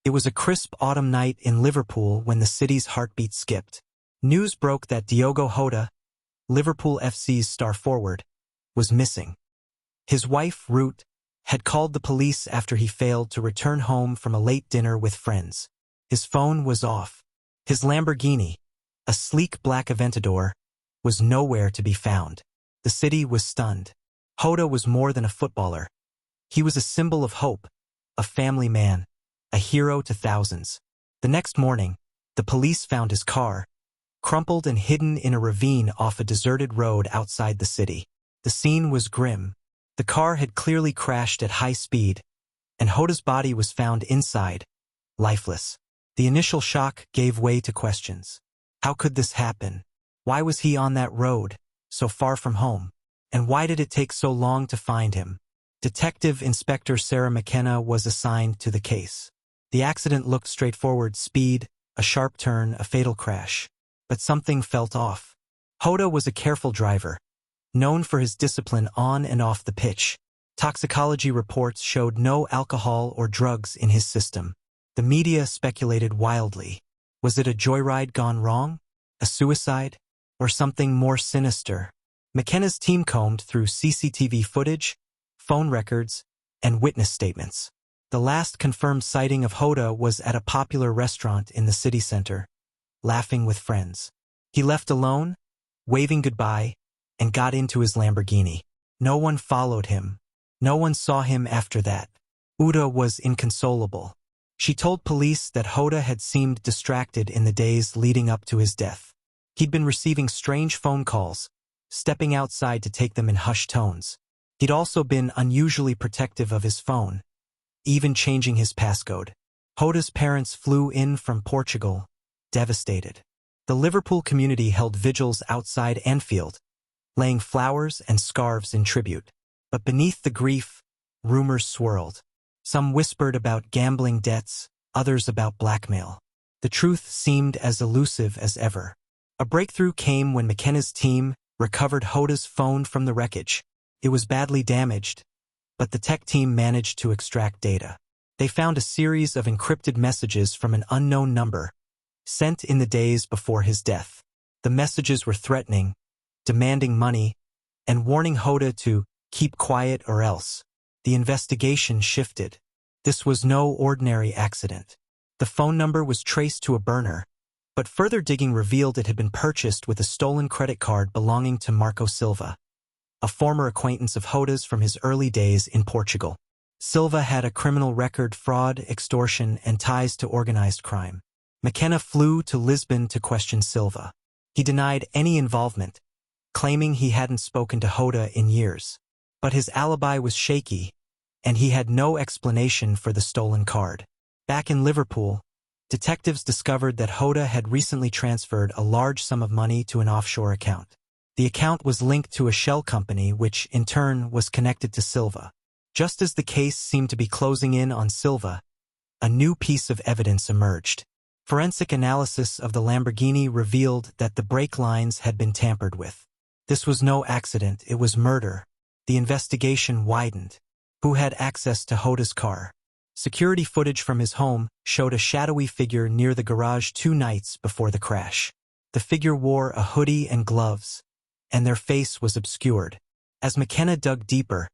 It was a crisp autumn night in Liverpool when the city's heartbeat skipped. News broke that Diogo Jota, Liverpool FC's star forward, was missing. His wife, Ruth, had called the police after he failed to return home from a late dinner with friends. His phone was off. His Lamborghini, a sleek black Aventador, was nowhere to be found. The city was stunned. Jota was more than a footballer. He was a symbol of hope, a family man, a hero to thousands. The next morning, the police found his car, crumpled and hidden in a ravine off a deserted road outside the city. The scene was grim. The car had clearly crashed at high speed, and Jota's body was found inside, lifeless. The initial shock gave way to questions. How could this happen? Why was he on that road, so far from home? And why did it take so long to find him? Detective Inspector Sarah McKenna was assigned to the case. The accident looked straightforward: speed, a sharp turn, a fatal crash. But something felt off. Jota was a careful driver, known for his discipline on and off the pitch. Toxicology reports showed no alcohol or drugs in his system. The media speculated wildly. Was it a joyride gone wrong? A suicide? Or something more sinister? McKenna's team combed through CCTV footage, phone records, and witness statements. The last confirmed sighting of Jota was at a popular restaurant in the city center, laughing with friends. He left alone, waving goodbye, and got into his Lamborghini. No one followed him. No one saw him after that. Uda was inconsolable. She told police that Jota had seemed distracted in the days leading up to his death. He'd been receiving strange phone calls, stepping outside to take them in hushed tones. He'd also been unusually protective of his phone, even changing his passcode. Jota's parents flew in from Portugal, devastated. The Liverpool community held vigils outside Anfield, laying flowers and scarves in tribute. But beneath the grief, rumors swirled. Some whispered about gambling debts, others about blackmail. The truth seemed as elusive as ever. A breakthrough came when McKenna's team recovered Jota's phone from the wreckage. It was badly damaged, but the tech team managed to extract data. They found a series of encrypted messages from an unknown number, sent in the days before his death. The messages were threatening, demanding money, and warning Jota to keep quiet or else. The investigation shifted. This was no ordinary accident. The phone number was traced to a burner, but further digging revealed it had been purchased with a stolen credit card belonging to Marco Silva, a former acquaintance of Jota's from his early days in Portugal. Silva had a criminal record, fraud, extortion, and ties to organized crime. McKenna flew to Lisbon to question Silva. He denied any involvement, claiming he hadn't spoken to Jota in years. But his alibi was shaky, and he had no explanation for the stolen card. Back in Liverpool, detectives discovered that Jota had recently transferred a large sum of money to an offshore account. The account was linked to a shell company, which, in turn, was connected to Silva. Just as the case seemed to be closing in on Silva, a new piece of evidence emerged. Forensic analysis of the Lamborghini revealed that the brake lines had been tampered with. This was no accident, it was murder. The investigation widened. Who had access to Jota's car? Security footage from his home showed a shadowy figure near the garage 2 nights before the crash. The figure wore a hoodie and gloves, and their face was obscured. As McKenna dug deeper,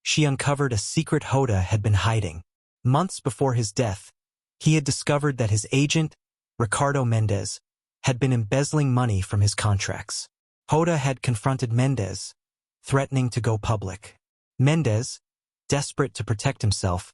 she uncovered a secret Jota had been hiding. Months before his death, he had discovered that his agent, Ricardo Mendes, had been embezzling money from his contracts. Jota had confronted Mendes, threatening to go public. Mendes, desperate to protect himself,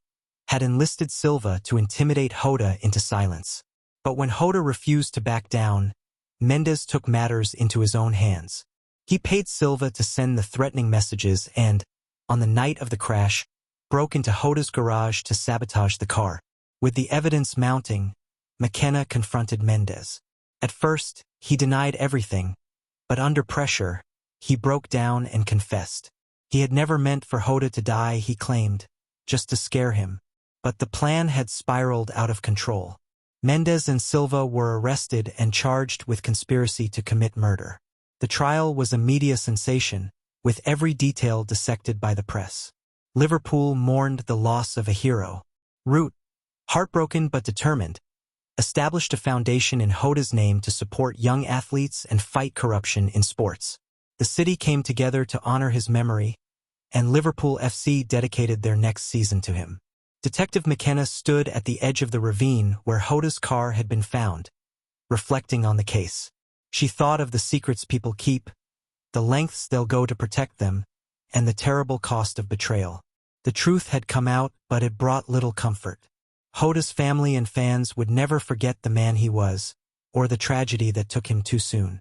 had enlisted Silva to intimidate Jota into silence. But when Jota refused to back down, Mendes took matters into his own hands. He paid Silva to send the threatening messages and, on the night of the crash, broke into Jota's garage to sabotage the car. With the evidence mounting, McKenna confronted Mendes. At first, he denied everything, but under pressure, he broke down and confessed. He had never meant for Jota to die, he claimed, just to scare him. But the plan had spiraled out of control. Mendes and Silva were arrested and charged with conspiracy to commit murder. The trial was a media sensation, with every detail dissected by the press. Liverpool mourned the loss of a hero. Ruth, Heartbroken but determined, established a foundation in Jota's name to support young athletes and fight corruption in sports. The city came together to honor his memory, and Liverpool FC dedicated their next season to him. Detective McKenna stood at the edge of the ravine where Jota's car had been found, reflecting on the case. She thought of the secrets people keep, the lengths they'll go to protect them, and the terrible cost of betrayal. The truth had come out, but it brought little comfort. Jota's family and fans would never forget the man he was, or the tragedy that took him too soon.